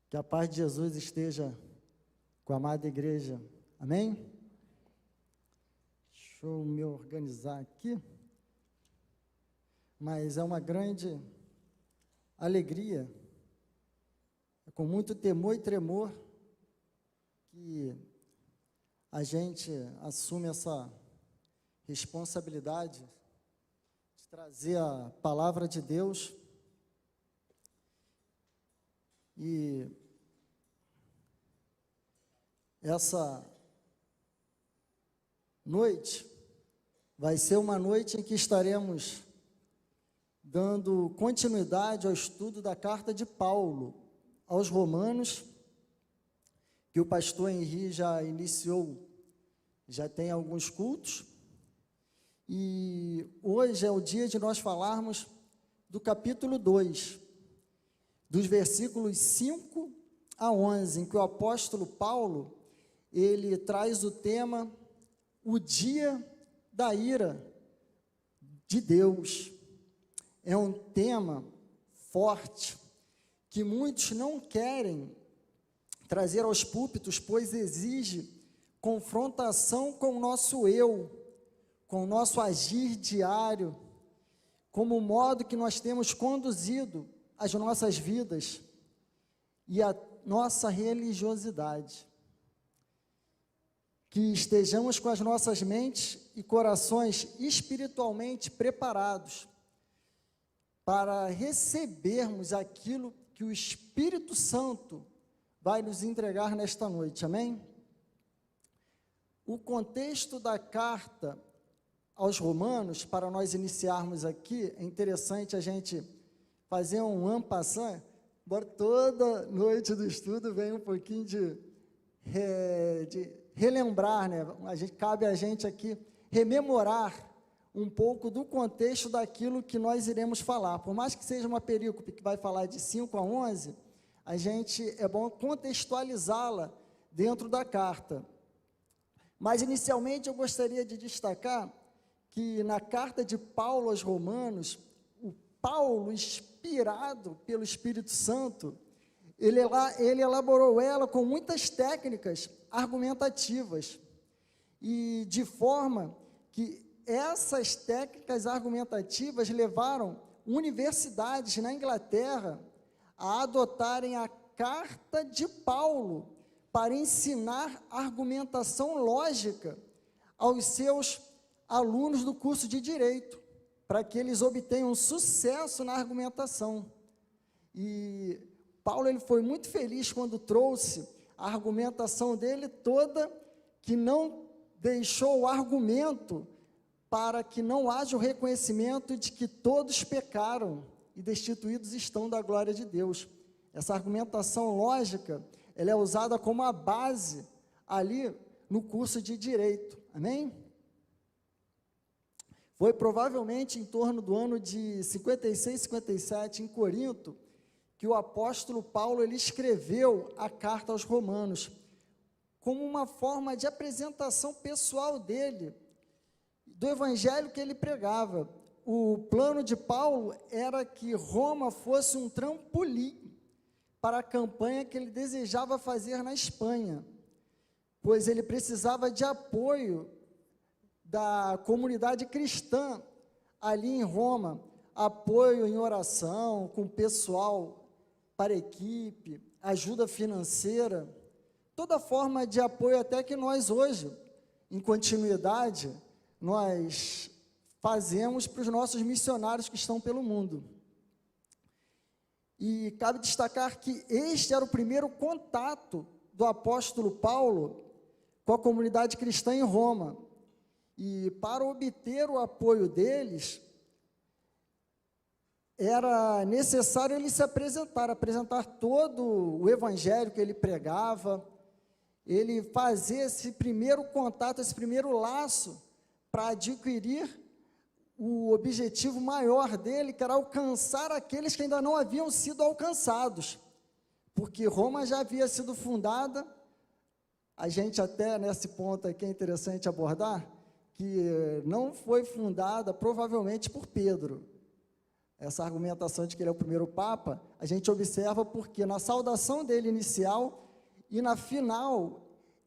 Que a paz de Jesus esteja com a amada igreja. Amém? Deixa eu me organizar aqui. Mas é uma grande alegria, é com muito temor e tremor que a gente assume essa responsabilidade de trazer a palavra de Deus. E essa noite vai ser uma noite em que estaremos dando continuidade ao estudo da carta de Paulo aos Romanos, que o pastor Henri já iniciou, já tem alguns cultos, e hoje é o dia de nós falarmos do capítulo 2, dos versículos 5 a 11, em que o apóstolo Paulo, ele traz o tema, o dia da ira de Deus. É um tema forte, que muitos não querem trazer aos púlpitos, pois exige confrontação com o nosso eu, com o nosso agir diário, como o modo que nós temos conduzido as nossas vidas e a nossa religiosidade. Que estejamos com as nossas mentes e corações espiritualmente preparados para recebermos aquilo que o Espírito Santo vai nos entregar nesta noite, amém? O contexto da carta aos Romanos, para nós iniciarmos aqui, é interessante a gente fazer um en passant, embora toda noite do estudo vem um pouquinho de relembrar, né? Cabe a gente aqui rememorar um pouco do contexto daquilo que nós iremos falar. Por mais que seja uma perícope que vai falar de 5 a 11, é bom contextualizá-la dentro da carta. Mas, inicialmente, eu gostaria de destacar que na carta de Paulo aos Romanos, o Paulo, inspirado pelo Espírito Santo, ele elaborou ela com muitas técnicas argumentativas, e de forma que essas técnicas argumentativas levaram universidades na Inglaterra a adotarem a carta de Paulo para ensinar argumentação lógica aos seus alunos do curso de Direito, para que eles obtenham sucesso na argumentação. E Paulo ele foi muito feliz quando trouxe a argumentação dele toda, que não deixou o argumento para que não haja o reconhecimento de que todos pecaram e destituídos estão da glória de Deus. Essa argumentação lógica, ela é usada como a base ali no curso de Direito, amém? Foi provavelmente em torno do ano de 56, 57, em Corinto, que o apóstolo Paulo ele escreveu a carta aos Romanos, como uma forma de apresentação pessoal dele, do evangelho que ele pregava. O plano de Paulo era que Roma fosse um trampolim para a campanha que ele desejava fazer na Espanha, pois ele precisava de apoio da comunidade cristã ali em Roma, apoio em oração, com pessoal para a equipe, ajuda financeira, toda forma de apoio até que nós hoje, em continuidade, nós fazemos para os nossos missionários que estão pelo mundo. E cabe destacar que este era o primeiro contato do apóstolo Paulo com a comunidade cristã em Roma. E para obter o apoio deles, era necessário ele se apresentar todo o evangelho que ele pregava, ele fazer esse primeiro contato, esse primeiro laço, para adquirir o objetivo maior dele, que era alcançar aqueles que ainda não haviam sido alcançados, porque Roma já havia sido fundada. A gente até nesse ponto aqui é interessante abordar, que não foi fundada provavelmente por Pedro, essa argumentação de que ele é o primeiro Papa, a gente observa porque na saudação dele inicial e na final,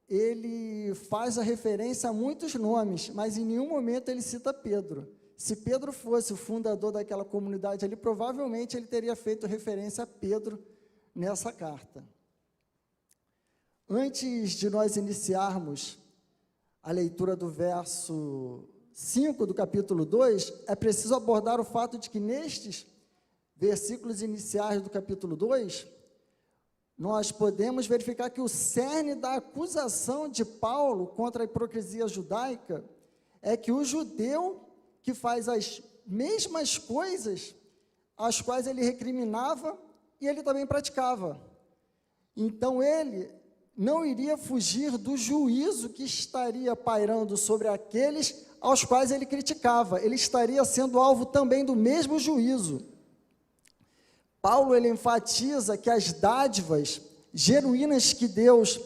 ele faz a referência a muitos nomes, mas em nenhum momento ele cita Pedro. Se Pedro fosse o fundador daquela comunidade ali, provavelmente ele teria feito referência a Pedro nessa carta. Antes de nós iniciarmos a leitura do verso 5 do capítulo 2, é preciso abordar o fato de que nestes versículos iniciais do capítulo 2, nós podemos verificar que o cerne da acusação de Paulo contra a hipocrisia judaica é que o judeu que faz as mesmas coisas as quais ele recriminava e ele também praticava. Então ele não iria fugir do juízo que estaria pairando sobre aqueles aos quais ele criticava. Ele estaria sendo alvo também do mesmo juízo. Paulo, ele enfatiza que as dádivas genuínas que Deus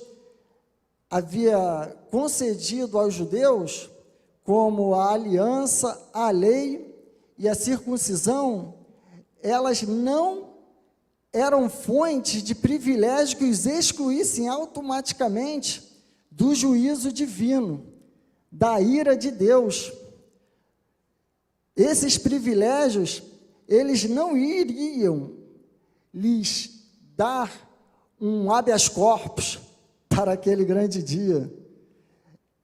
havia concedido aos judeus, como a aliança, a lei e a circuncisão, elas não eram fontes de privilégio que os excluíssem automaticamente do juízo divino, da ira de Deus. Esses privilégios, eles não iriam lhes dar um habeas corpus para aquele grande dia.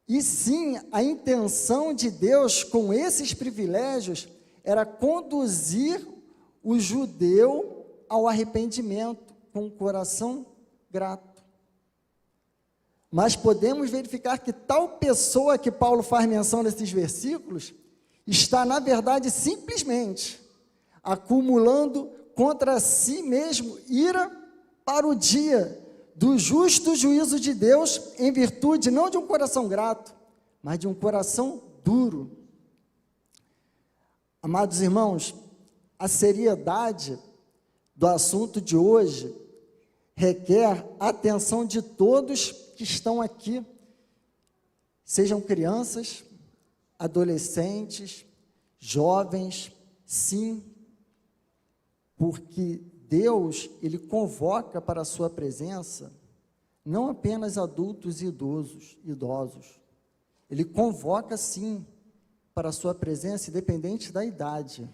E sim, a intenção de Deus com esses privilégios era conduzir o judeu ao arrependimento com o coração grato. Mas podemos verificar que tal pessoa que Paulo faz menção nesses versículos está, na verdade, simplesmente acumulando contra si mesmo ira para o dia do justo juízo de Deus, em virtude não de um coração grato, mas de um coração duro. Amados irmãos, a seriedade do assunto de hoje requer a atenção de todos que estão aqui, sejam crianças, adolescentes, jovens, sim, porque Deus, ele convoca para a sua presença não apenas adultos e idosos, ele convoca sim para a sua presença, independente da idade,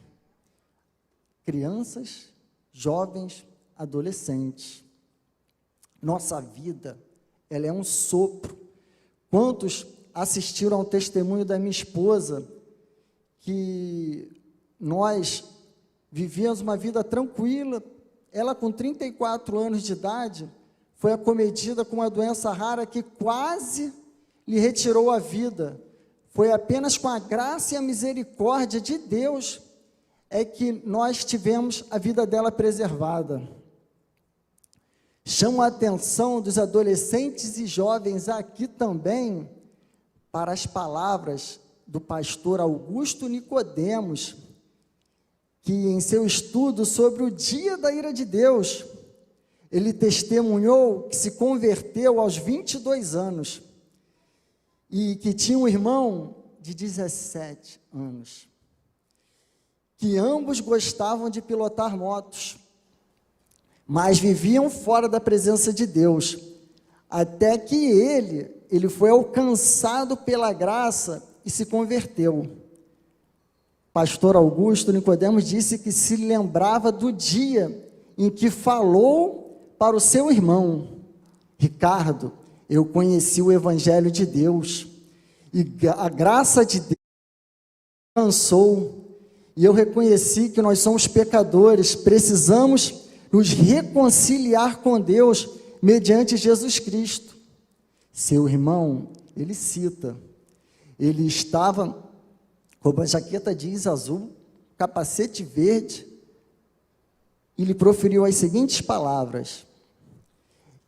crianças, jovens, adolescentes. Nossa vida, ela é um sopro. Quantos assistiram ao testemunho da minha esposa, que nós vivíamos uma vida tranquila, ela com 34 anos de idade, foi acometida com uma doença rara que quase lhe retirou a vida. Foi apenas com a graça e a misericórdia de Deus é que nós tivemos a vida dela preservada. Chamo a atenção dos adolescentes e jovens aqui também para as palavras do pastor Augusto Nicodemos, que em seu estudo sobre o dia da ira de Deus, ele testemunhou que se converteu aos 22 anos e que tinha um irmão de 17 anos, que ambos gostavam de pilotar motos, mas viviam fora da presença de Deus, até que ele foi alcançado pela graça e se converteu. Pastor Augusto Nicodemos disse que se lembrava do dia em que falou para o seu irmão: Ricardo, eu conheci o Evangelho de Deus, e a graça de Deus me alcançou, e eu reconheci que nós somos pecadores, precisamos nos reconciliar com Deus mediante Jesus Cristo. Seu irmão, ele cita, ele estava com a jaqueta jeans azul, capacete verde, e lhe proferiu as seguintes palavras: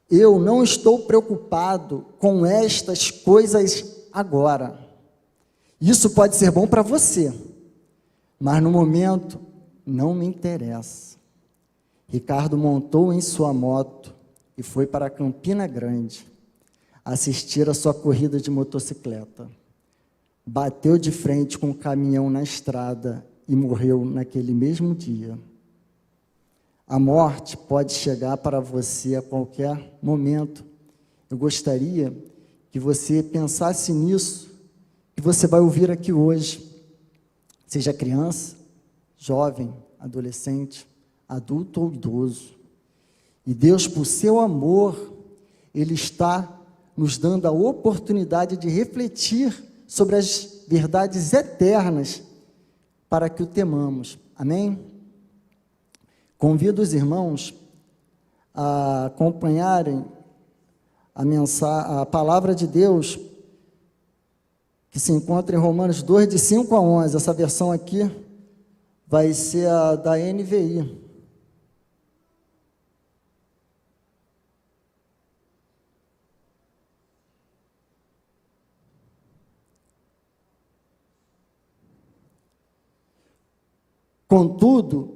eu não estou preocupado com estas coisas agora. Isso pode ser bom para você, mas no momento não me interessa. Ricardo montou em sua moto e foi para Campina Grande assistir a sua corrida de motocicleta. Bateu de frente com um caminhão na estrada e morreu naquele mesmo dia. A morte pode chegar para você a qualquer momento. Eu gostaria que você pensasse nisso, que você vai ouvir aqui hoje. Seja criança, jovem, adolescente, adulto ou idoso. E Deus, por seu amor, Ele está nos dando a oportunidade de refletir sobre as verdades eternas para que o temamos. Amém? Convido os irmãos a acompanharem a palavra de Deus que se encontra em Romanos 2, de 5 a 11. Essa versão aqui vai ser a da NVI. Contudo,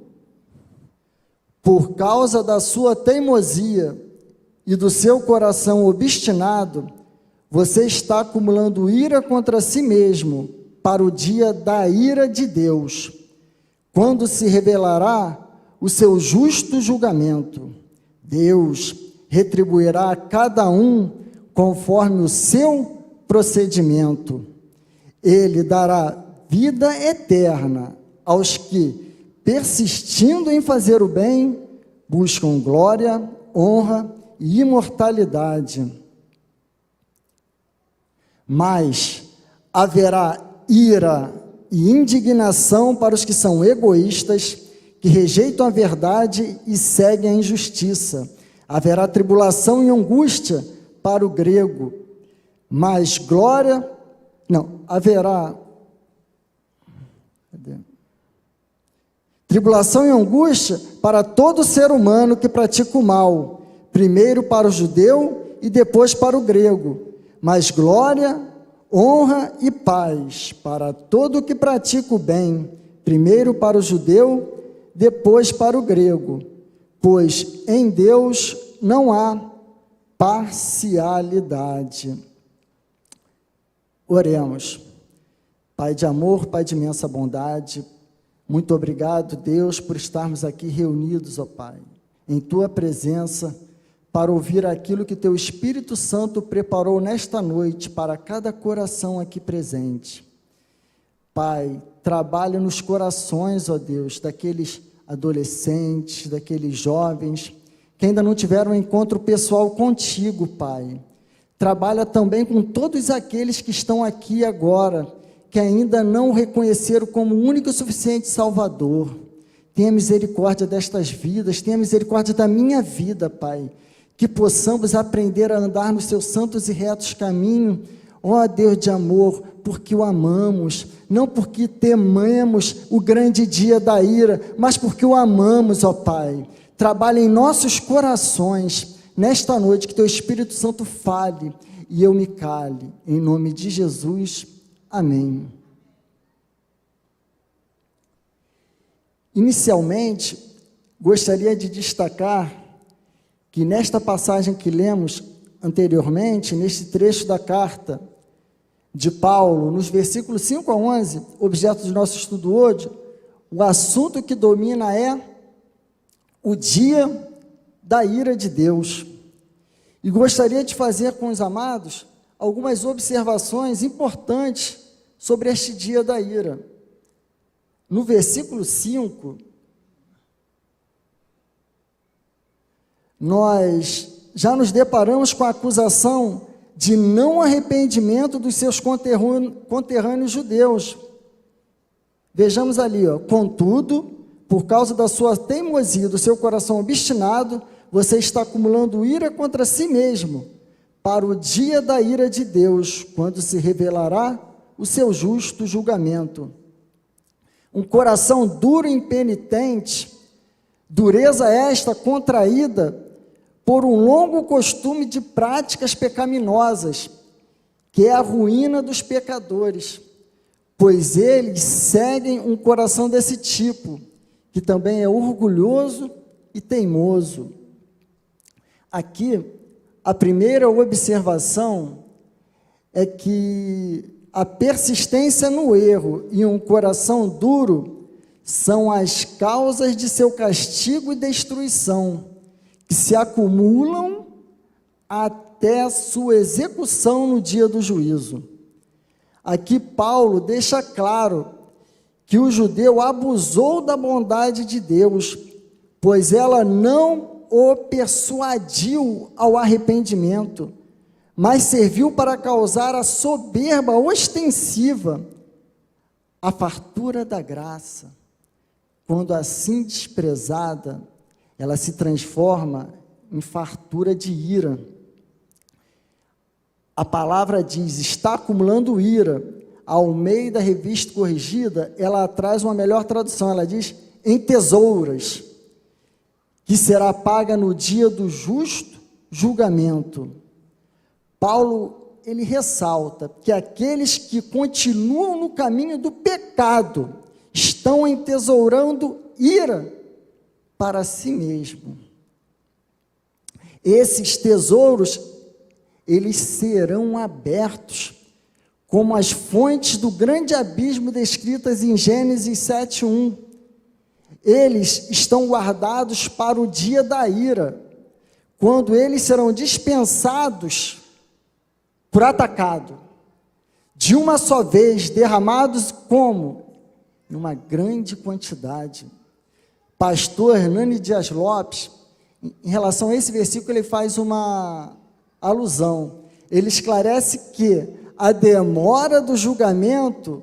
por causa da sua teimosia e do seu coração obstinado, você está acumulando ira contra si mesmo para o dia da ira de Deus, quando se revelará o seu justo julgamento. Deus retribuirá a cada um conforme o seu procedimento. Ele dará vida eterna aos que, persistindo em fazer o bem, buscam glória, honra e imortalidade. Mas haverá ira e indignação para os que são egoístas, que rejeitam a verdade e seguem a injustiça. Haverá tribulação e angústia para o grego, mas haverá tribulação e angústia para todo ser humano que pratica o mal, primeiro para o judeu e depois para o grego, mas glória, honra e paz para todo que pratica o bem, primeiro para o judeu, depois para o grego, pois em Deus não há parcialidade. Oremos. Pai de amor, Pai de imensa bondade, muito obrigado, Deus, por estarmos aqui reunidos, ó Pai, em Tua presença, para ouvir aquilo que Teu Espírito Santo preparou nesta noite para cada coração aqui presente. Pai, trabalha nos corações, ó Deus, daqueles adolescentes, daqueles jovens, que ainda não tiveram um encontro pessoal contigo, Pai. Trabalha também com todos aqueles que estão aqui agora, que ainda não o reconheceram como o único e suficiente Salvador. Tenha misericórdia destas vidas, tenha misericórdia da minha vida, Pai, que possamos aprender a andar nos seus santos e retos caminhos, ó Deus de amor, porque o amamos, não porque tememos o grande dia da ira, mas porque o amamos, ó Pai. Trabalhe em nossos corações, nesta noite, que Teu Espírito Santo fale e eu me cale, em nome de Jesus. Amém. Inicialmente, gostaria de destacar que nesta passagem que lemos anteriormente, neste trecho da carta de Paulo, nos versículos 5 a 11, objeto do nosso estudo hoje, o assunto que domina é o dia da ira de Deus. E gostaria de fazer com os amados algumas observações importantes sobre este dia da ira. No versículo 5, nós já nos deparamos com a acusação de não arrependimento dos seus conterrâneos judeus. Vejamos ali, contudo, por causa da sua teimosia, do seu coração obstinado, você está acumulando ira contra si mesmo, para o dia da ira de Deus, quando se revelará o seu justo julgamento. Um coração duro e impenitente, dureza esta contraída por um longo costume de práticas pecaminosas, que é a ruína dos pecadores, pois eles seguem um coração desse tipo, que também é orgulhoso e teimoso. Aqui, a primeira observação é que a persistência no erro e um coração duro são as causas de seu castigo e destruição, que se acumulam até sua execução no dia do juízo. Aqui Paulo deixa claro que o judeu abusou da bondade de Deus, pois ela não o persuadiu ao arrependimento, mas serviu para causar a soberba ostensiva, a fartura da graça. Quando assim desprezada, ela se transforma em fartura de ira. A palavra diz, está acumulando ira. Ao meio da Revista Corrigida, ela traz uma melhor tradução, ela diz, em tesouras, que será paga no dia do justo julgamento. Paulo, ele ressalta que aqueles que continuam no caminho do pecado estão entesourando ira para si mesmo. Esses tesouros, eles serão abertos, como as fontes do grande abismo descritas em Gênesis 7:1. Eles estão guardados para o dia da ira, quando eles serão dispensados por atacado, de uma só vez, derramados como? Em uma grande quantidade. Pastor Hernani Dias Lopes, em relação a esse versículo, ele faz uma alusão. Ele esclarece que a demora do julgamento,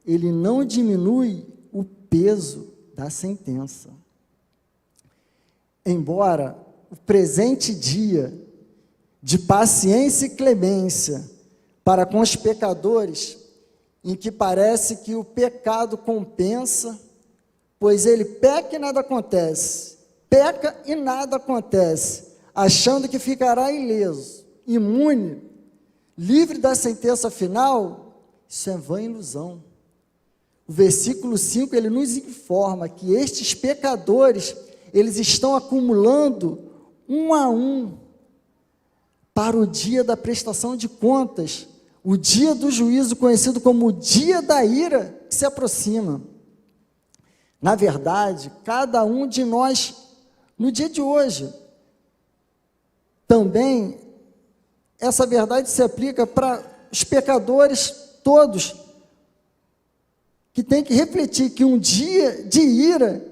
ele não diminui o peso da sentença. Embora o presente dia de paciência e clemência para com os pecadores, em que parece que o pecado compensa, pois ele peca e nada acontece, peca e nada acontece, achando que ficará ileso, imune, livre da sentença final, isso é vã ilusão. O versículo 5, ele nos informa que estes pecadores, eles estão acumulando um a um para o dia da prestação de contas, o dia do juízo, conhecido como o dia da ira, que se aproxima. Na verdade, cada um de nós, no dia de hoje, também, essa verdade se aplica para os pecadores todos, que tem que refletir que um dia de ira,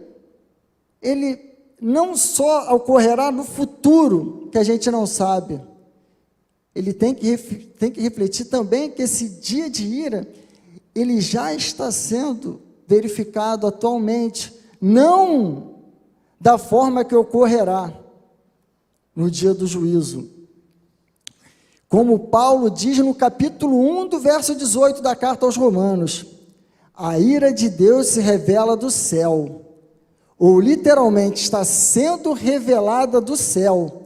ele não só ocorrerá no futuro, que a gente não sabe, ele tem que refletir também que esse dia de ira, ele já está sendo verificado atualmente, não da forma que ocorrerá no dia do juízo. Como Paulo diz no capítulo 1 do verso 18 da carta aos Romanos, a ira de Deus se revela do céu, ou literalmente está sendo revelada do céu.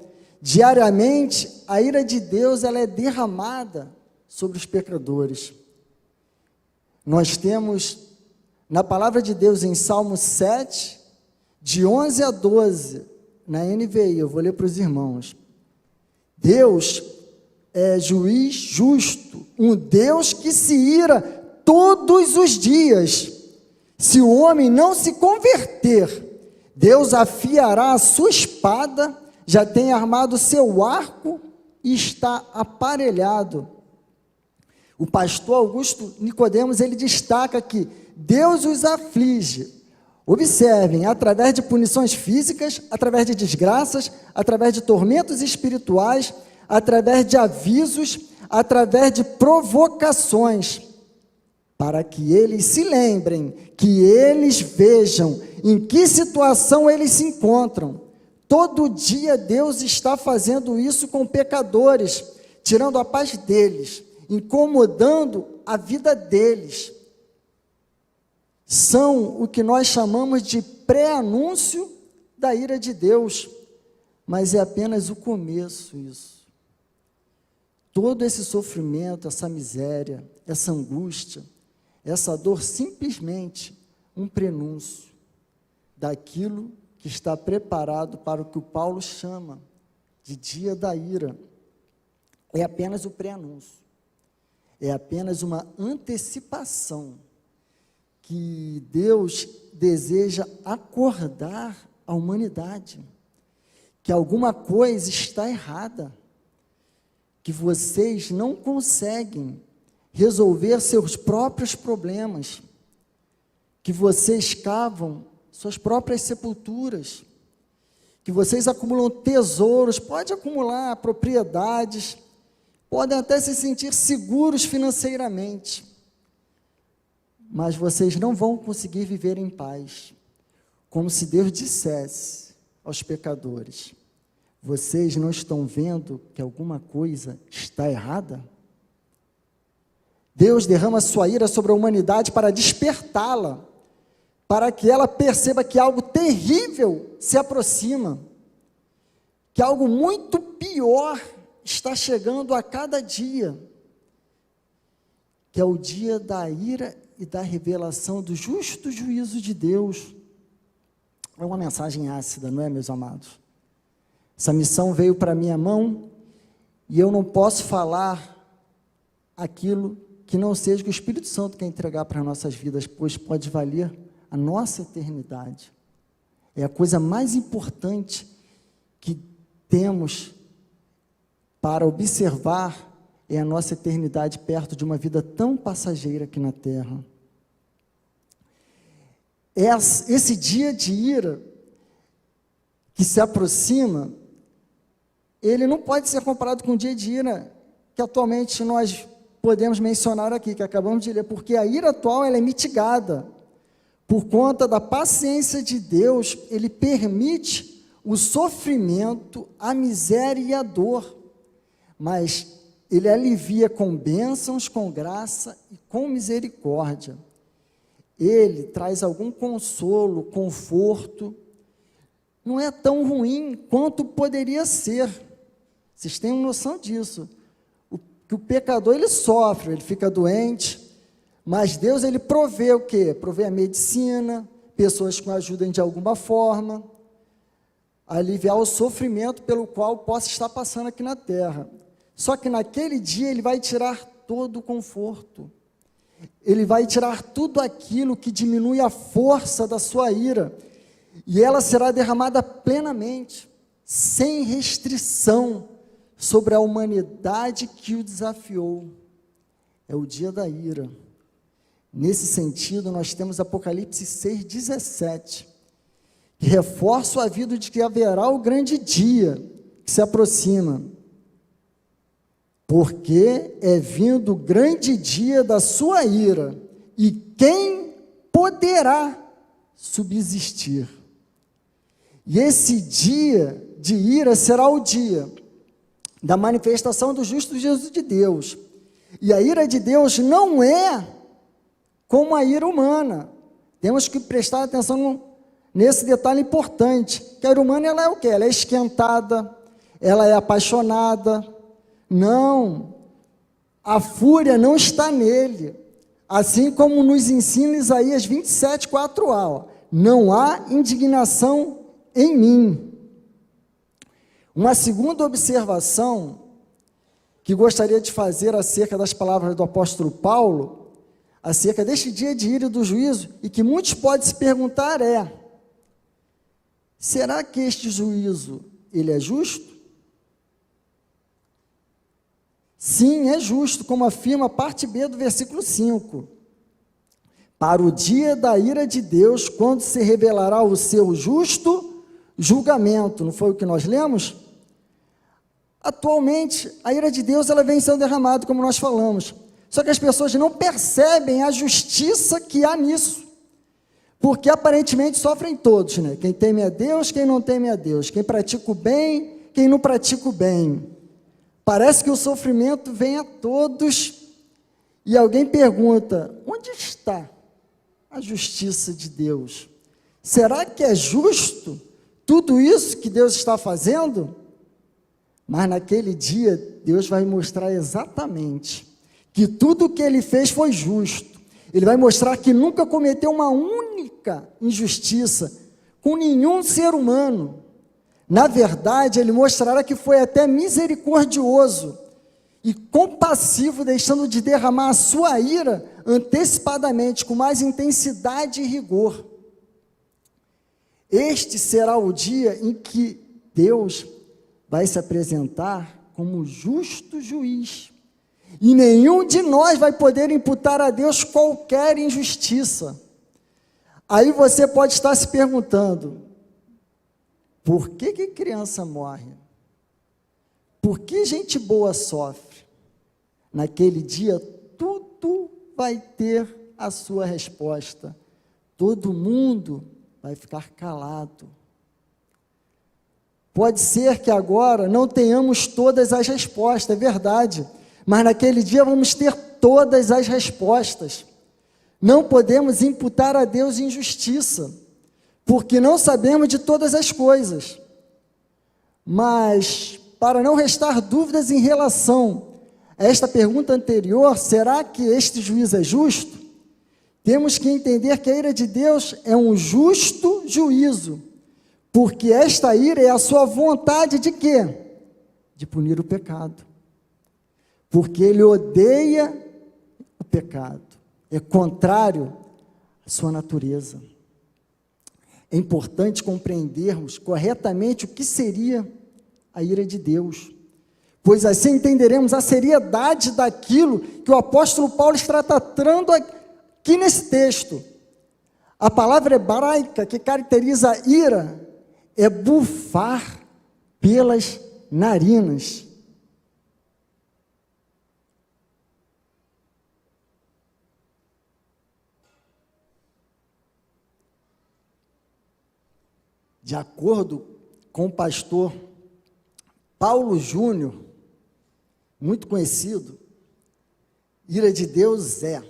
Diariamente, a ira de Deus, ela é derramada sobre os pecadores. Nós temos, na palavra de Deus, em Salmo 7, de 11 a 12, na NVI, eu vou ler para os irmãos. Deus é juiz justo, um Deus que se ira todos os dias. Se o homem não se converter, Deus afiará a sua espada, já tem armado seu arco e está aparelhado. O pastor Augusto Nicodemos, ele destaca que Deus os aflige. Observem, através de punições físicas, através de desgraças, através de tormentos espirituais, através de avisos, através de provocações, para que eles se lembrem, que eles vejam em que situação eles se encontram. Todo dia Deus está fazendo isso com pecadores, tirando a paz deles, incomodando a vida deles. São o que nós chamamos de pré-anúncio da ira de Deus, mas é apenas o começo isso. Todo esse sofrimento, essa miséria, essa angústia, essa dor, simplesmente um prenúncio daquilo que está preparado para o que o Paulo chama de dia da ira. É apenas o pré-anúncio, é apenas uma antecipação que Deus deseja acordar a humanidade, que alguma coisa está errada, que vocês não conseguem resolver seus próprios problemas, que vocês cavam suas próprias sepulturas, que vocês acumulam tesouros, pode acumular propriedades, podem até se sentir seguros financeiramente, mas vocês não vão conseguir viver em paz, como se Deus dissesse aos pecadores: vocês não estão vendo que alguma coisa está errada? Deus derrama sua ira sobre a humanidade para despertá-la, para que ela perceba que algo terrível se aproxima, que algo muito pior está chegando a cada dia, que é o dia da ira e da revelação do justo juízo de Deus. É uma mensagem ácida, não é, meus amados? Essa missão veio para a minha mão e eu não posso falar aquilo que não seja que o Espírito Santo quer entregar para as nossas vidas, pois pode valer a nossa eternidade. É a coisa mais importante que temos para observar, é a nossa eternidade perto de uma vida tão passageira aqui na terra. Esse dia de ira que se aproxima, ele não pode ser comparado com o dia de ira que atualmente nós podemos mencionar aqui, que acabamos de ler, porque a ira atual ela é mitigada. Por conta da paciência de Deus, Ele permite o sofrimento, a miséria e a dor, mas Ele alivia com bênçãos, com graça e com misericórdia. Ele traz algum consolo, conforto, não é tão ruim quanto poderia ser. Vocês têm noção disso. Que o pecador, ele sofre, ele fica doente, mas Deus, ele provê o quê? Provê a medicina, pessoas que o ajudem de alguma forma, a aliviar o sofrimento pelo qual possa estar passando aqui na terra. Só que naquele dia, ele vai tirar todo o conforto, ele vai tirar tudo aquilo que diminui a força da sua ira, e ela será derramada plenamente, sem restrição, sobre a humanidade que o desafiou. É o dia da ira. Nesse sentido, nós temos Apocalipse 6,17, que reforça o aviso de que haverá o grande dia que se aproxima, porque é vindo o grande dia da sua ira, e quem poderá subsistir? E esse dia de ira será o dia da manifestação do justo juízo de Deus. E a ira de Deus não é como a ira humana. Temos que prestar atenção nesse detalhe importante, que a ira humana, ela é o quê? Ela é esquentada, ela é apaixonada. Não, a fúria não está nele, assim como nos ensina Isaías 27, 4a, não há indignação em mim. Uma segunda observação que gostaria de fazer acerca das palavras do apóstolo Paulo, acerca deste dia de ira e do juízo, e que muitos podem se perguntar é: será que este juízo, ele é justo? Sim, é justo, como afirma a parte B do versículo 5. Para o dia da ira de Deus, quando se revelará o seu justo julgamento. Não foi o que nós lemos? Atualmente, a ira de Deus, ela vem sendo derramada, como nós falamos. Só que as pessoas não percebem a justiça que há nisso. Porque aparentemente sofrem todos, né? Quem teme a Deus, quem não teme a Deus. Quem pratica o bem, quem não pratica o bem. Parece que o sofrimento vem a todos. E alguém pergunta: onde está a justiça de Deus? Será que é justo tudo isso que Deus está fazendo? Mas naquele dia, Deus vai mostrar exatamente que tudo o que Ele fez foi justo. Ele vai mostrar que nunca cometeu uma única injustiça com nenhum ser humano. Na verdade, Ele mostrará que foi até misericordioso, e compassivo, deixando de derramar a sua ira antecipadamente, com mais intensidade e rigor. Este será o dia em que Deus vai se apresentar como justo juiz, e nenhum de nós vai poder imputar a Deus qualquer injustiça. Aí você pode estar se perguntando, por que criança morre? Por que gente boa sofre? Naquele dia, tudo vai ter a sua resposta. Todo mundo vai ficar calado. Pode ser que agora não tenhamos todas as respostas, é verdade, mas naquele dia vamos ter todas as respostas. Não podemos imputar a Deus injustiça, porque não sabemos de todas as coisas. Mas, para não restar dúvidas em relação a esta pergunta anterior, será que este juiz é justo? Temos que entender que a ira de Deus é um justo juízo, porque esta ira é a sua vontade de quê? De punir o pecado. Porque ele odeia o pecado, é contrário à sua natureza. É importante compreendermos corretamente o que seria a ira de Deus, pois assim entenderemos a seriedade daquilo que o apóstolo Paulo está tratando aqui nesse texto. A palavra hebraica que caracteriza a ira é bufar pelas narinas. De acordo com o pastor Paulo Júnior, muito conhecido, ira de Deus é: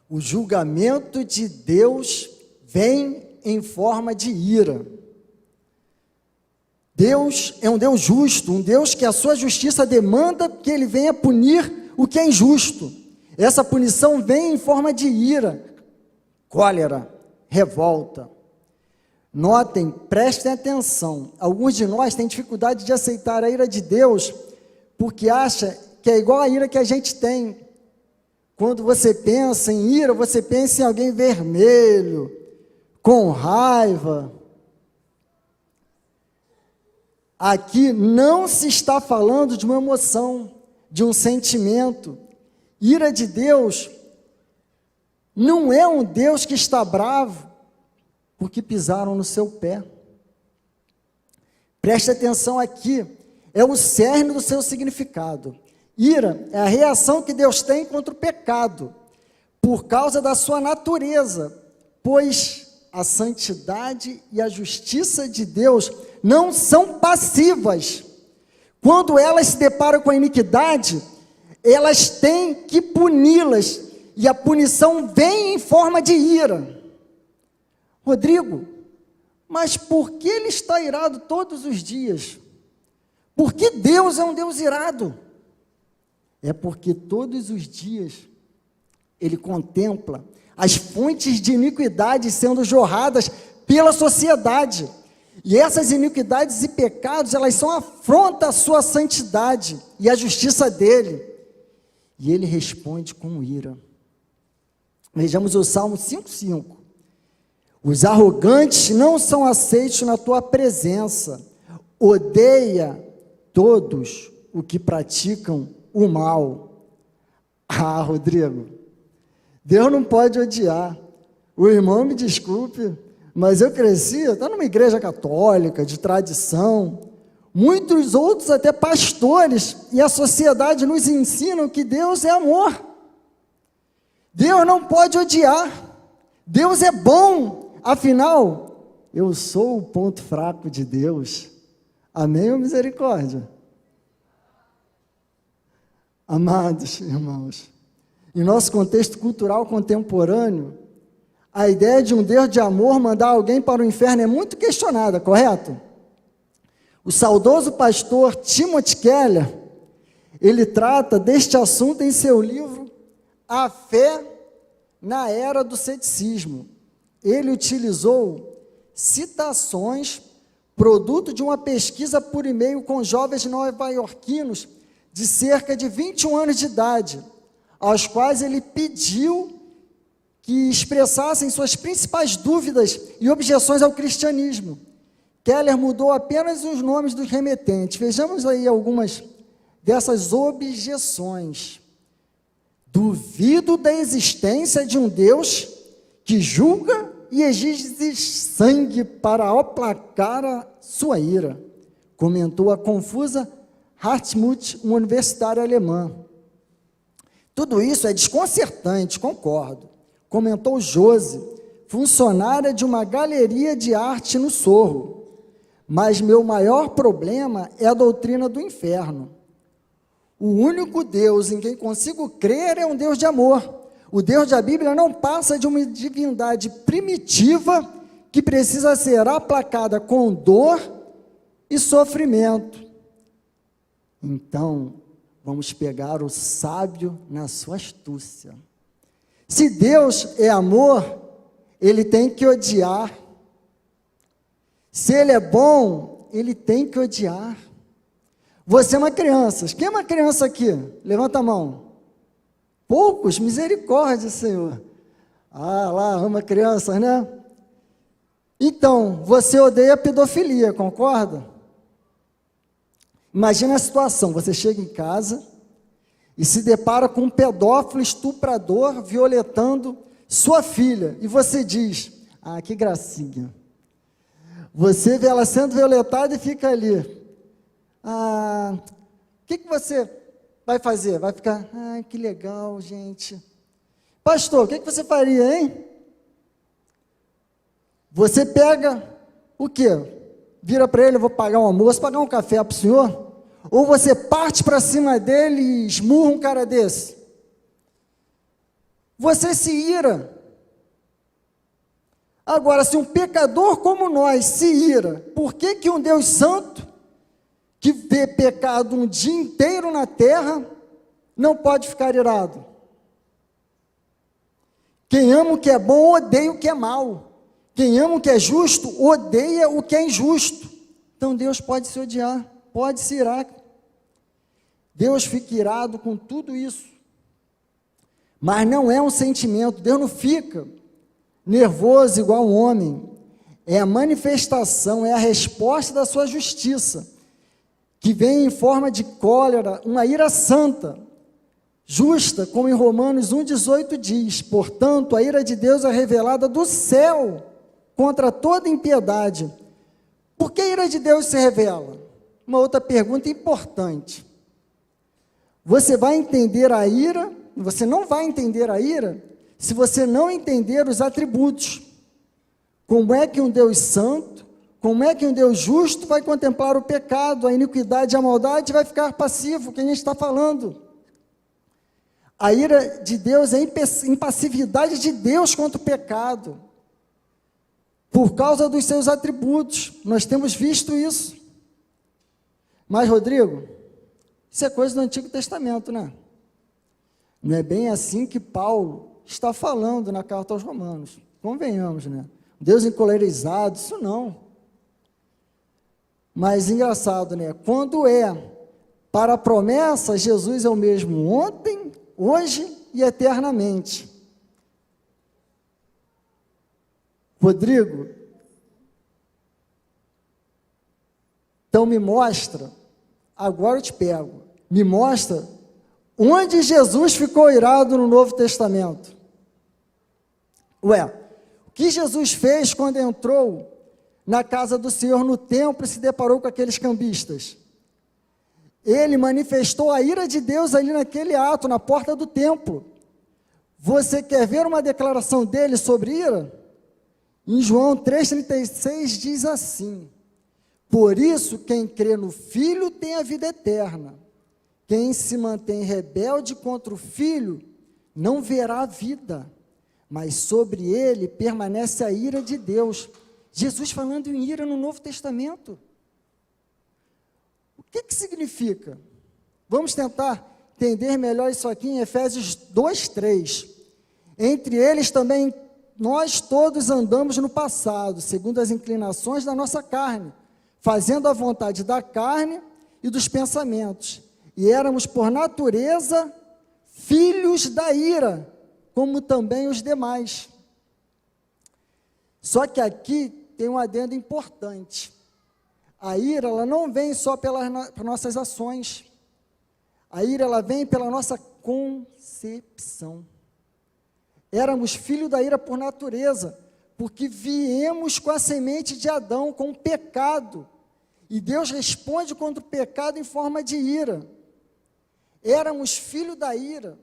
o julgamento de Deus vem em forma de ira. Deus é um Deus justo, um Deus que a sua justiça demanda que ele venha punir o que é injusto. Essa punição vem em forma de ira, cólera, revolta. Notem, prestem atenção, alguns de nós têm dificuldade de aceitar a ira de Deus, porque acha que é igual a ira que a gente tem. Quando você pensa em ira, você pensa em alguém vermelho, com raiva. Aqui não se está falando de uma emoção, de um sentimento. Ira de Deus não é um Deus que está bravo porque pisaram no seu pé. Preste atenção aqui, é o cerne do seu significado. Ira é a reação que Deus tem contra o pecado, por causa da sua natureza, pois a santidade e a justiça de Deus não são passivas. Quando elas se deparam com a iniquidade, elas têm que puni-las, e a punição vem em forma de ira. Rodrigo, mas por que ele está irado todos os dias? Por que Deus é um Deus irado? É porque todos os dias ele contempla as fontes de iniquidade sendo jorradas pela sociedade. E essas iniquidades e pecados, elas são afronta à sua santidade e à justiça dele. E ele responde com ira. Vejamos o Salmo 5:5. Os arrogantes não são aceitos na tua presença. Odeia todos os que praticam o mal. Ah, Rodrigo, Deus não pode odiar. O irmão me desculpe, mas eu cresci, está numa igreja católica, de tradição. Muitos outros até pastores e a sociedade nos ensinam que Deus é amor. Deus não pode odiar. Deus é bom. Afinal, eu sou o ponto fraco de Deus. Amém ou misericórdia? Amados irmãos, em nosso contexto cultural contemporâneo, a ideia de um Deus de amor mandar alguém para o inferno é muito questionada, correto? O saudoso pastor Timothy Keller, ele trata deste assunto em seu livro A Fé na Era do Ceticismo. Ele utilizou citações, produto de uma pesquisa por e-mail com jovens nova-iorquinos, de cerca de 21 anos de idade, aos quais ele pediu que expressassem suas principais dúvidas e objeções ao cristianismo. Keller mudou apenas os nomes dos remetentes. Vejamos aí algumas dessas objeções. Duvido da existência de um Deus que julga e exige sangue para aplacar a sua ira, comentou a confusa Hartmut, uma universitária alemã. Tudo isso é desconcertante, concordo, comentou Josi, funcionária de uma galeria de arte no Sorro. Mas meu maior problema é a doutrina do inferno. O único Deus em quem consigo crer é um Deus de amor. O Deus da Bíblia não passa de uma divindade primitiva que precisa ser aplacada com dor e sofrimento. Então, vamos pegar o sábio na sua astúcia. Se Deus é amor, ele tem que odiar. Se ele é bom, ele tem que odiar. Você é uma criança. Quem é uma criança aqui? Levanta a mão. Poucos? Misericórdia, Senhor. Ah, lá, ama crianças, né? Então, você odeia a pedofilia, concorda? Imagina a situação, você chega em casa e se depara com um pedófilo estuprador violentando sua filha, e você diz, ah, que gracinha. Você vê ela sendo violentada e fica ali. Ah, o que você vai fazer? Vai ficar, ah, que legal, gente. Pastor, o que você faria, hein? Você pega o quê? Vira para ele, eu vou pagar um almoço, pagar um café para o senhor? Ou você parte para cima dele e esmurra um cara desse? Você se ira. Agora, se um pecador como nós se ira, por que um Deus santo, que vê pecado um dia inteiro na terra, não pode ficar irado? Quem ama o que é bom, odeia o que é mal. Quem ama o que é justo, odeia o que é injusto. Então, Deus pode se odiar, pode se irar. Deus fica irado com tudo isso. Mas não é um sentimento, Deus não fica nervoso igual um homem, é a manifestação, é a resposta da sua justiça, que vem em forma de cólera, uma ira santa, justa, como em Romanos 1,18 diz, portanto, a ira de Deus é revelada do céu, contra toda impiedade. Por que a ira de Deus se revela? Uma outra pergunta importante. Você vai entender a ira, você não vai entender a ira, se você não entender os atributos. Como é que um Deus santo, como é que um Deus justo vai contemplar o pecado, a iniquidade e a maldade e vai ficar passivo, que a gente está falando? A ira de Deus é a impassividade de Deus contra o pecado, por causa dos seus atributos. Nós temos visto isso. Mas, Rodrigo, isso é coisa do Antigo Testamento, né? Não é bem assim que Paulo está falando na carta aos Romanos. Convenhamos, né? Deus encolerizado, isso não. Mas engraçado, né? Quando é para a promessa, Jesus é o mesmo ontem, hoje e eternamente. Rodrigo, então me mostra, agora eu te pego, me mostra onde Jesus ficou irado no Novo Testamento. Ué, o que Jesus fez quando entrou na casa do Senhor no templo e se deparou com aqueles cambistas? Ele manifestou a ira de Deus ali naquele ato, na porta do templo. Você quer ver uma declaração dele sobre ira? Em João 3,36 diz assim, por isso quem crê no Filho tem a vida eterna. Quem se mantém rebelde contra o Filho não verá a vida, mas sobre ele permanece a ira de Deus. Jesus falando em ira no Novo Testamento. O que significa? Vamos tentar entender melhor isso aqui em Efésios 2:3. Entre eles também nós todos andamos no passado, segundo as inclinações da nossa carne, fazendo a vontade da carne e dos pensamentos. e éramos, por natureza, filhos da ira, como também os demais. Só que aqui tem um adendo importante. A ira, ela não vem só pelas nossas ações. A ira, ela vem pela nossa concepção. Éramos filhos da ira por natureza, porque viemos com a semente de Adão, com o pecado. E Deus responde contra o pecado em forma de ira. Éramos filhos da ira.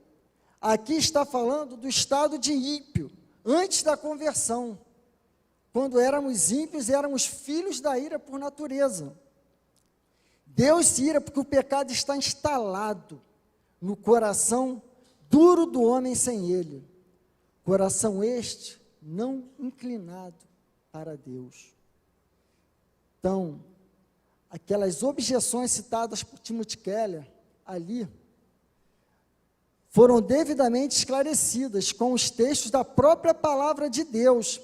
Aqui está falando do estado de ímpio, antes da conversão. Quando éramos ímpios, éramos filhos da ira por natureza. Deus se ira porque o pecado está instalado no coração duro do homem sem ele. Coração este não inclinado para Deus. Então, aquelas objeções citadas por Timothy Keller ali, foram devidamente esclarecidas com os textos da própria palavra de Deus,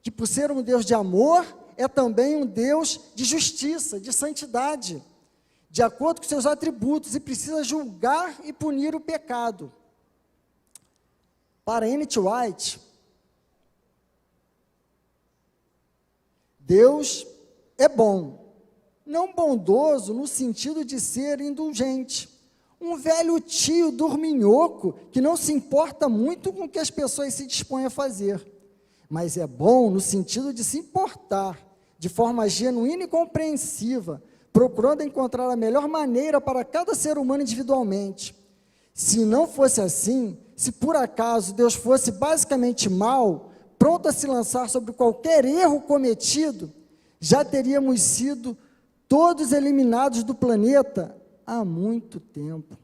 que por ser um Deus de amor, é também um Deus de justiça, de santidade, de acordo com seus atributos, e precisa julgar e punir o pecado. Para N.T. White, Deus é bom, não bondoso no sentido de ser indulgente, um velho tio dorminhoco que não se importa muito com o que as pessoas se dispõem a fazer, mas é bom no sentido de se importar, de forma genuína e compreensiva, procurando encontrar a melhor maneira para cada ser humano individualmente. Se não fosse assim, se por acaso Deus fosse basicamente mau, pronto a se lançar sobre qualquer erro cometido, já teríamos sido todos eliminados do planeta há muito tempo.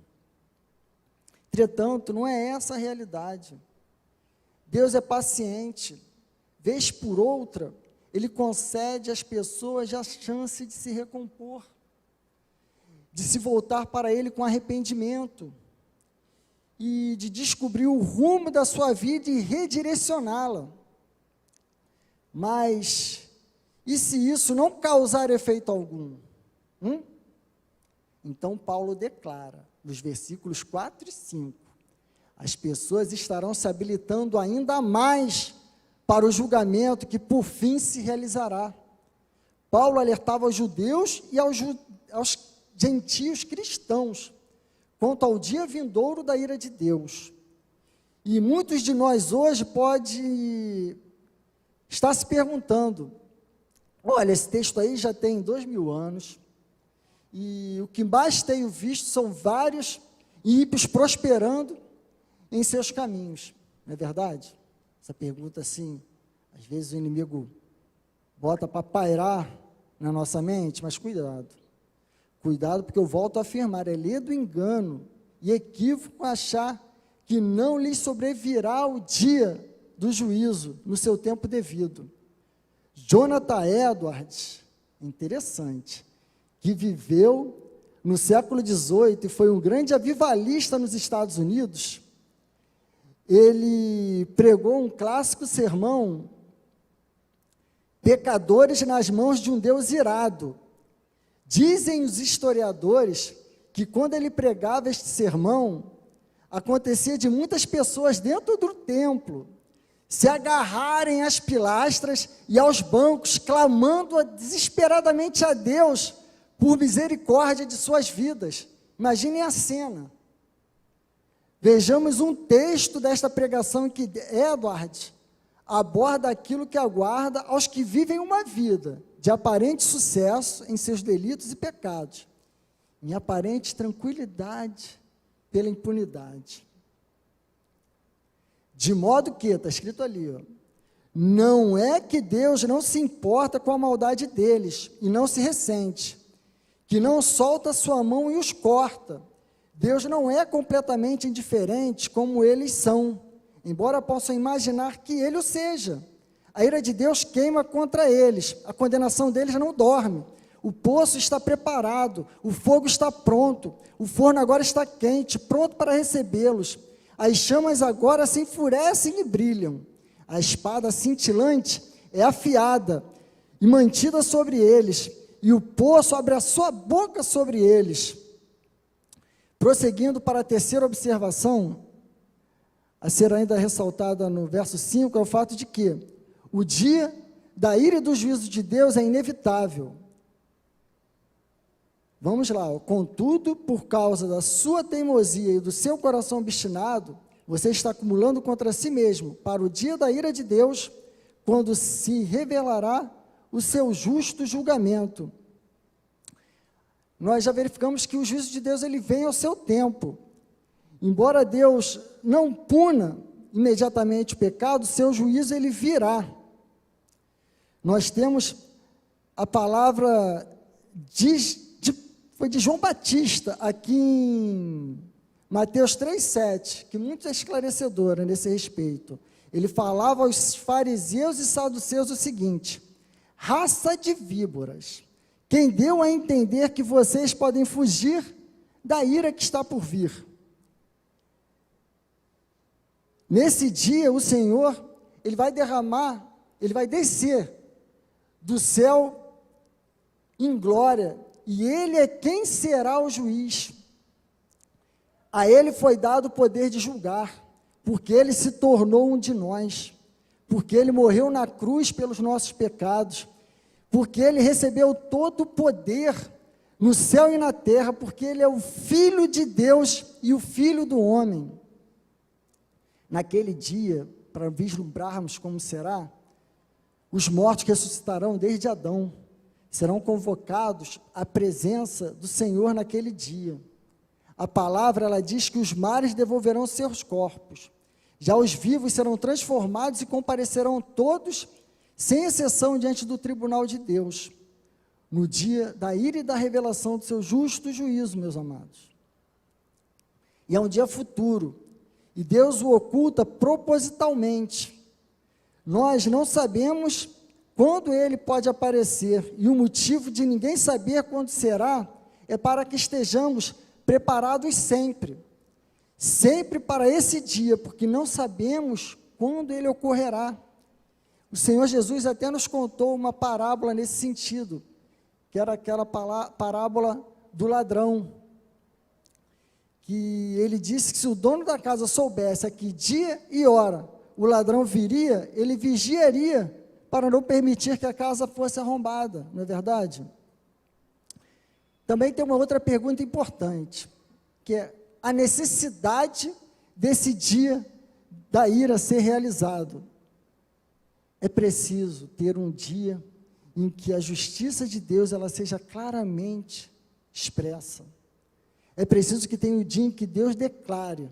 Entretanto, não é essa a realidade. Deus é paciente. Vez por outra, Ele concede às pessoas a chance de se recompor, de se voltar para Ele com arrependimento e de descobrir o rumo da sua vida e redirecioná-la. Mas, e se isso não causar efeito algum? Então, Paulo declara, nos versículos 4 e 5, as pessoas estarão se habilitando ainda mais para o julgamento que, por fim, se realizará. Paulo alertava aos judeus e aos gentios cristãos quanto ao dia vindouro da ira de Deus. E muitos de nós hoje podem estar se perguntando, olha, esse texto aí já tem 2000 anos, e o que mais tenho visto são vários ímpios prosperando em seus caminhos, não é verdade? Essa pergunta assim, às vezes o inimigo bota para pairar na nossa mente, mas cuidado, porque eu volto a afirmar, é ler do engano e equívoco achar que não lhes sobrevirá o dia do juízo no seu tempo devido. Jonathan Edwards, interessante, que viveu no século XVIII e foi um grande avivalista nos Estados Unidos, ele pregou um clássico sermão, Pecadores nas mãos de um Deus irado. Dizem os historiadores que quando ele pregava este sermão, acontecia de muitas pessoas dentro do templo se agarrarem às pilastras e aos bancos, clamando desesperadamente a Deus por misericórdia de suas vidas. Imaginem a cena. Vejamos um texto desta pregação que Edward aborda aquilo que aguarda aos que vivem uma vida de aparente sucesso em seus delitos e pecados, em aparente tranquilidade pela impunidade. De modo que, está escrito ali, ó, não é que Deus não se importa com a maldade deles e não se ressente, que não solta a sua mão e os corta. Deus não é completamente indiferente como eles são, embora possam imaginar que ele o seja. A ira de Deus queima contra eles, a condenação deles não dorme. O poço está preparado, o fogo está pronto, o forno agora está quente, pronto para recebê-los. As chamas agora se enfurecem e brilham. A espada cintilante é afiada e mantida sobre eles, e o poço abre a sua boca sobre eles. Prosseguindo para a terceira observação, a ser ainda ressaltada no verso 5, é o fato de que o dia da ira e do juízo de Deus é inevitável. Vamos lá, contudo, por causa da sua teimosia e do seu coração obstinado, você está acumulando contra si mesmo, para o dia da ira de Deus, quando se revelará o seu justo julgamento. Nós já verificamos que o juízo de Deus ele vem ao seu tempo. Embora Deus não puna imediatamente o pecado, seu juízo ele virá. Nós temos a palavra foi de João Batista, aqui em Mateus 3,7, que muito é esclarecedora nesse respeito. Ele falava aos fariseus e saduceus o seguinte: raça de víboras, quem deu a entender que vocês podem fugir da ira que está por vir? Nesse dia, o Senhor, ele vai derramar, ele vai descer do céu em glória, e ele é quem será o juiz. A ele foi dado o poder de julgar, porque ele se tornou um de nós, porque ele morreu na cruz pelos nossos pecados, porque ele recebeu todo o poder no céu e na terra, porque ele é o Filho de Deus e o Filho do homem. Naquele dia, para vislumbrarmos como será, os mortos ressuscitarão desde Adão, serão convocados à presença do Senhor naquele dia. A palavra, ela diz que os mares devolverão seus corpos, já os vivos serão transformados e comparecerão todos, sem exceção, diante do tribunal de Deus, no dia da ira e da revelação do seu justo juízo, meus amados. E é um dia futuro, e Deus o oculta propositalmente. Nós não sabemos quando ele pode aparecer, e o motivo de ninguém saber quando será, é para que estejamos preparados sempre para esse dia, porque não sabemos quando ele ocorrerá. O Senhor Jesus até nos contou uma parábola nesse sentido, que era aquela parábola do ladrão, que ele disse que se o dono da casa soubesse a que dia e hora o ladrão viria, ele vigiaria para não permitir que a casa fosse arrombada, não é verdade? Também tem uma outra pergunta importante, que é a necessidade desse dia da ira ser realizado. É preciso ter um dia em que a justiça de Deus ela seja claramente expressa. É preciso que tenha o dia em que Deus declare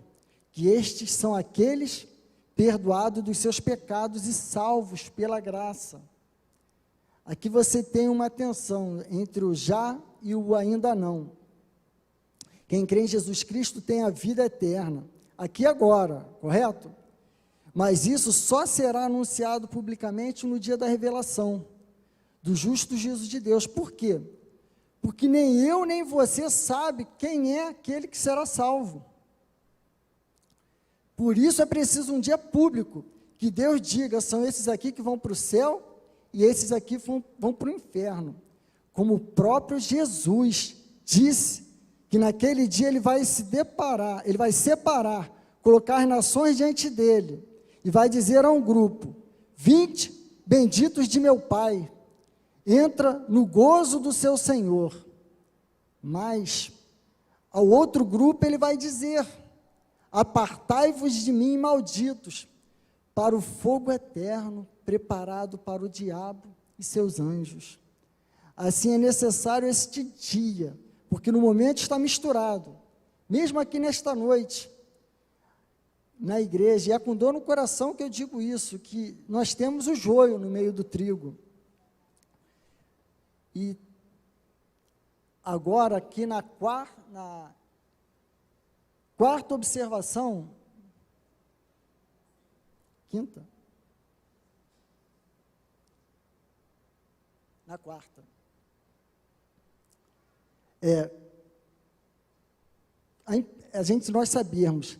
que estes são aqueles perdoados dos seus pecados e salvos pela graça. Aqui você tem uma tensão entre o já e o ainda não. Quem crê em Jesus Cristo tem a vida eterna, aqui e agora, correto? Mas isso só será anunciado publicamente no dia da revelação, do justo juízo de Deus. Por quê? Porque nem eu nem você sabe quem é aquele que será salvo. Por isso é preciso um dia público, que Deus diga, são esses aqui que vão para o céu, e esses aqui vão para o inferno. Como o próprio Jesus disse, que naquele dia ele vai separar, colocar as nações diante dele, e vai dizer a um grupo: 20 benditos de meu Pai, entra no gozo do seu Senhor. Mas ao outro grupo ele vai dizer: apartai-vos de mim, malditos, para o fogo eterno, preparado para o diabo e seus anjos. Assim é necessário este dia, porque no momento está misturado, mesmo aqui nesta noite, na igreja, e é com dor no coração que eu digo isso, que nós temos o joio no meio do trigo. E agora, aqui na quarta observação, quinta? Na quarta. Nós sabemos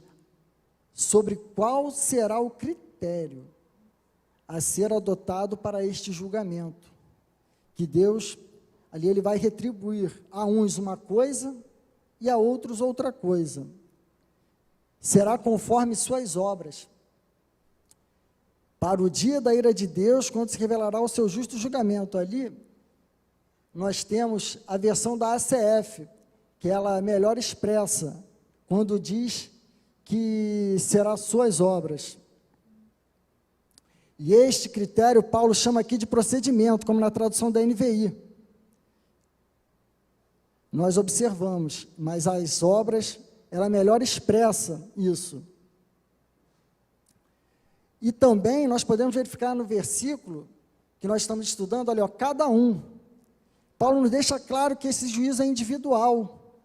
sobre qual será o critério a ser adotado para este julgamento, que Deus, ali ele vai retribuir a uns uma coisa e a outros outra coisa. Será conforme suas obras. Para o dia da ira de Deus, quando se revelará o seu justo julgamento. Ali, nós temos a versão da ACF, que ela melhor expressa, quando diz que será suas obras. E este critério, Paulo chama aqui de procedimento, como na tradução da NVI. Nós observamos, mas as obras, ela melhor expressa isso. E também nós podemos verificar no versículo que nós estamos estudando, olha, ó, cada um. Paulo nos deixa claro que esse juízo é individual.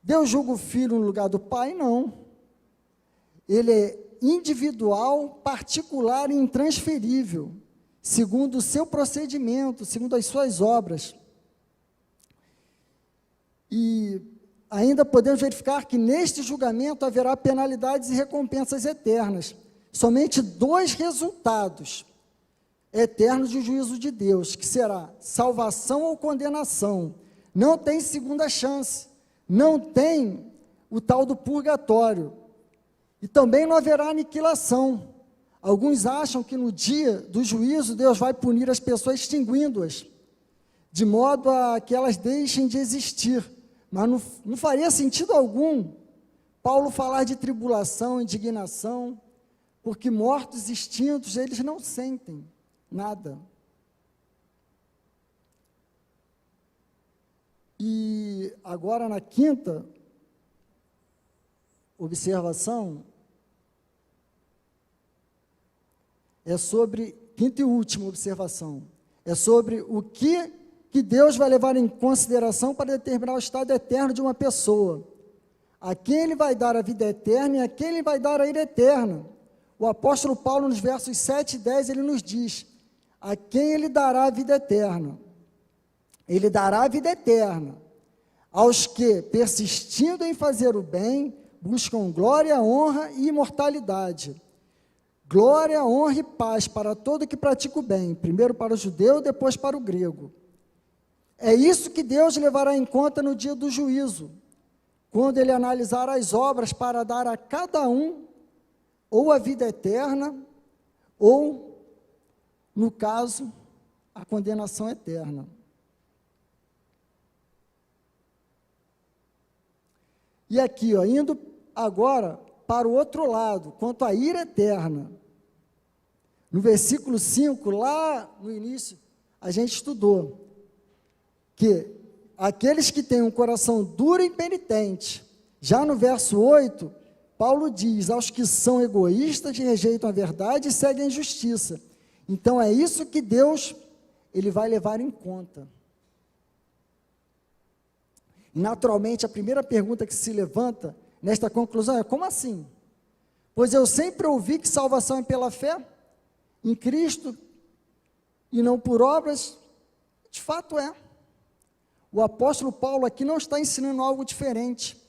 Deus julga o filho no lugar do pai? Não. Ele é individual, particular e intransferível, segundo o seu procedimento, segundo as suas obras. E ainda podemos verificar que neste julgamento haverá penalidades e recompensas eternas. Somente 2 resultados eternos de juízo de Deus, que será salvação ou condenação. Não tem segunda chance, não tem o tal do purgatório. E também não haverá aniquilação. Alguns acham que no dia do juízo Deus vai punir as pessoas extinguindo-as, de modo a que elas deixem de existir. Mas não faria sentido algum Paulo falar de tribulação, indignação, porque mortos extintos, eles não sentem nada. E agora na quinta observação, é sobre, quinta e última observação, é sobre o que Deus vai levar em consideração para determinar o estado eterno de uma pessoa. A quem ele vai dar a vida eterna e a quem ele vai dar a ira eterna. O apóstolo Paulo, nos versos 7 e 10, ele nos diz, a quem ele dará a vida eterna? Ele dará a vida eterna aos que, persistindo em fazer o bem, buscam glória, honra e imortalidade. Glória, honra e paz para todo que pratica o bem, primeiro para o judeu, depois para o grego. É isso que Deus levará em conta no dia do juízo, quando ele analisar as obras para dar a cada um ou a vida eterna, ou, no caso, a condenação eterna. E aqui, ó, indo agora para o outro lado, quanto à ira eterna. No versículo 5, lá no início, a gente estudou que aqueles que têm um coração duro e impenitente, já no verso 8, Paulo diz, aos que são egoístas, rejeitam a verdade e seguem a injustiça. Então, é isso que Deus, ele vai levar em conta. Naturalmente, a primeira pergunta que se levanta nesta conclusão é, como assim? Pois eu sempre ouvi que salvação é pela fé em Cristo e não por obras. De fato é. O apóstolo Paulo aqui não está ensinando algo diferente.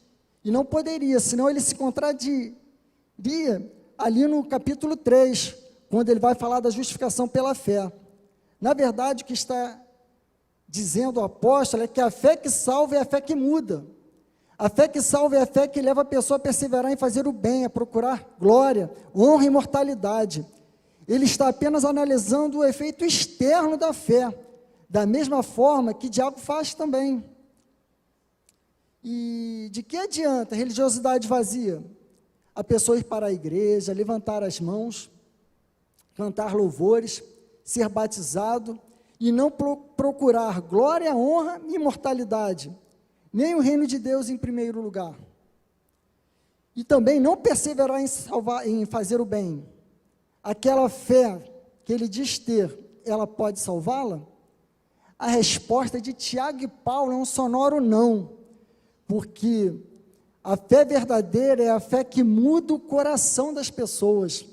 E não poderia, senão ele se contradiria ali no capítulo 3, quando ele vai falar da justificação pela fé. Na verdade, o que está dizendo o apóstolo é que a fé que salva é a fé que muda. A fé que salva é a fé que leva a pessoa a perseverar em fazer o bem, a procurar glória, honra e imortalidade. Ele está apenas analisando o efeito externo da fé, da mesma forma que o diabo faz também. E de que adianta a religiosidade vazia? A pessoa ir para a igreja, levantar as mãos, cantar louvores, ser batizado e não procurar glória, honra e imortalidade, nem o reino de Deus em primeiro lugar. E também não perseverar em fazer o bem. Aquela fé que ele diz ter, ela pode salvá-la? A resposta de Tiago e Paulo é um sonoro não, porque a fé verdadeira é a fé que muda o coração das pessoas.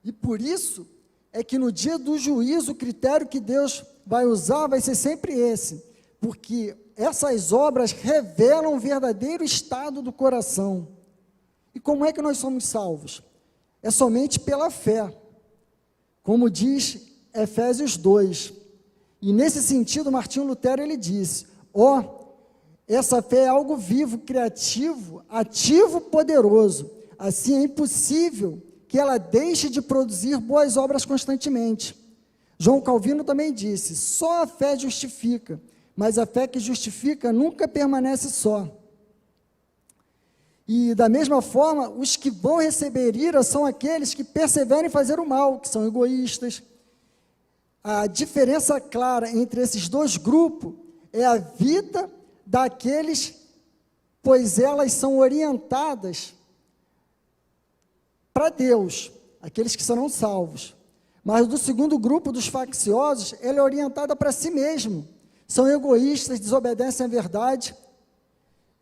E por isso é que no dia do juízo, o critério que Deus vai usar vai ser sempre esse, porque essas obras revelam o verdadeiro estado do coração. E como é que nós somos salvos? É somente pela fé, como diz Efésios 2. E nesse sentido, Martinho Lutero, ele disse, Essa fé é algo vivo, criativo, ativo, poderoso. Assim, é impossível que ela deixe de produzir boas obras constantemente. João Calvino também disse: só a fé justifica, mas a fé que justifica nunca permanece só. E, da mesma forma, os que vão receber ira são aqueles que perseveram em fazer o mal, que são egoístas. A diferença clara entre esses dois grupos é a vida daqueles, pois elas são orientadas para Deus, aqueles que serão salvos. Mas do segundo grupo, dos facciosos, ela é orientada para si mesmo. São egoístas, desobedecem à verdade,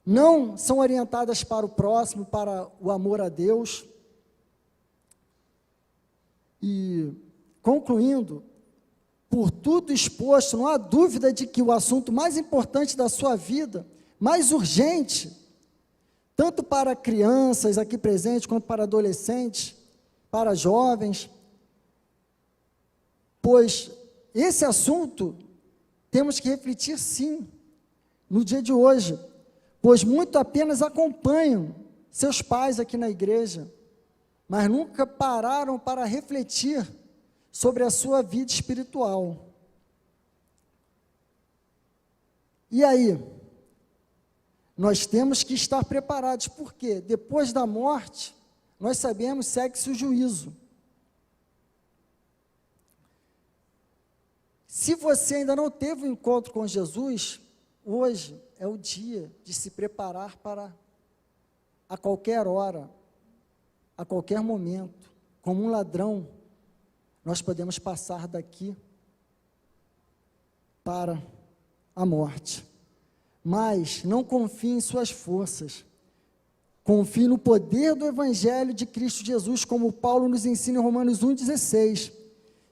não são orientadas para o próximo, para o amor a Deus. E, concluindo, por tudo exposto, não há dúvida de que o assunto mais importante da sua vida, mais urgente, tanto para crianças aqui presentes, quanto para adolescentes, para jovens, pois esse assunto temos que refletir sim, no dia de hoje, pois muito apenas acompanham seus pais aqui na igreja, mas nunca pararam para refletir sobre a sua vida espiritual. E aí? Nós temos que estar preparados, porque depois da morte, nós sabemos, segue-se o juízo. Se você ainda não teve um encontro com Jesus, hoje é o dia de se preparar para, a qualquer hora, a qualquer momento, como um ladrão, nós podemos passar daqui para a morte. Mas não confie em suas forças, confie no poder do Evangelho de Cristo Jesus, como Paulo nos ensina em Romanos 1,16,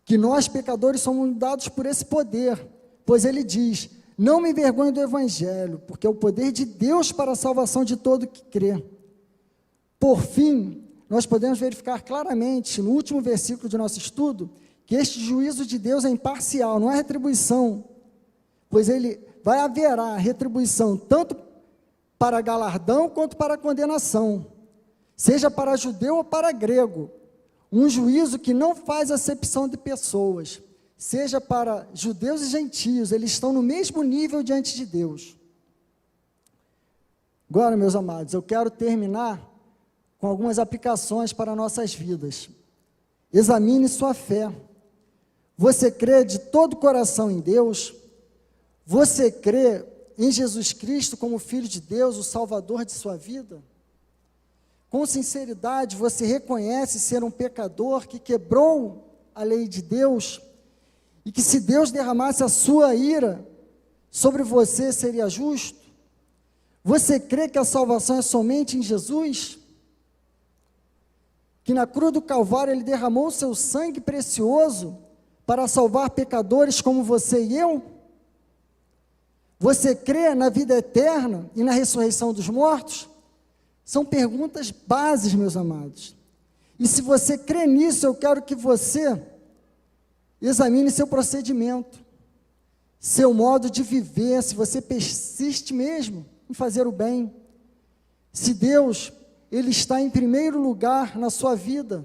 que nós pecadores somos dados por esse poder, pois ele diz: não me envergonhe do Evangelho, porque é o poder de Deus para a salvação de todo que crê. Por fim, nós podemos verificar claramente, no último versículo de nosso estudo, que este juízo de Deus é imparcial, não é retribuição, pois haverá retribuição tanto para galardão quanto para condenação, seja para judeu ou para grego, um juízo que não faz acepção de pessoas, seja para judeus e gentios, eles estão no mesmo nível diante de Deus. Agora, meus amados, eu quero terminar com algumas aplicações para nossas vidas. Examine sua fé. Você crê de todo o coração em Deus? Você crê em Jesus Cristo como Filho de Deus, o Salvador de sua vida? Com sinceridade, você reconhece ser um pecador que quebrou a lei de Deus e que, se Deus derramasse a sua ira sobre você, seria justo? Você crê que a salvação é somente em Jesus? Que na cruz do Calvário ele derramou o seu sangue precioso para salvar pecadores como você e eu? Você crê na vida eterna e na ressurreição dos mortos? São perguntas básicas, meus amados. E se você crê nisso, eu quero que você examine seu procedimento, seu modo de viver, se você persiste mesmo em fazer o bem. Se Deus, Ele está em primeiro lugar na sua vida.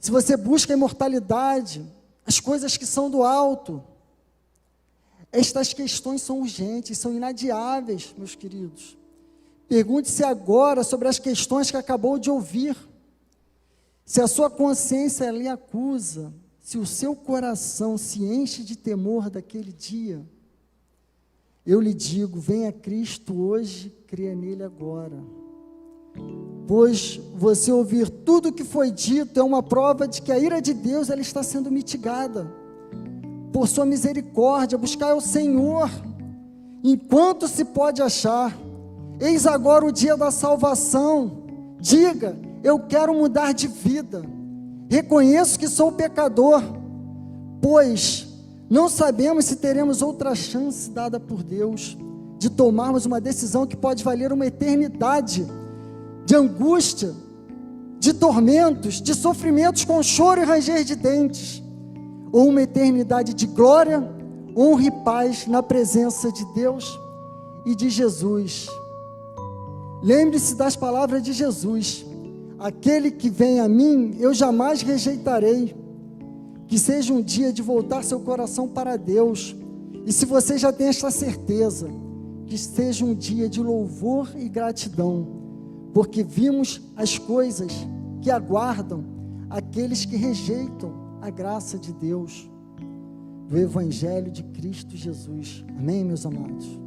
Se você busca a imortalidade, as coisas que são do alto. Estas questões são urgentes, são inadiáveis, meus queridos. Pergunte-se agora sobre as questões que acabou de ouvir. Se a sua consciência lhe acusa, se o seu coração se enche de temor daquele dia, eu lhe digo, venha a Cristo hoje, creia nele agora. Pois você ouvir tudo o que foi dito é uma prova de que a ira de Deus ela está sendo mitigada. Por sua misericórdia, buscar o Senhor, enquanto se pode achar. Eis agora o dia da salvação. Diga, eu quero mudar de vida. Reconheço que sou pecador, pois não sabemos se teremos outra chance dada por Deus, de tomarmos uma decisão que pode valer uma eternidade, de angústia, de tormentos, de sofrimentos com choro e ranger de dentes, ou uma eternidade de glória, honra e paz na presença de Deus. e de Jesus. Lembre-se das palavras de Jesus: aquele que vem a mim, eu jamais rejeitarei. Que seja um dia de voltar seu coração para Deus. E se você já tem esta certeza, que seja um dia de louvor e gratidão, porque vimos as coisas que aguardam aqueles que rejeitam a graça de Deus, do Evangelho de Cristo Jesus. Amém, meus amados?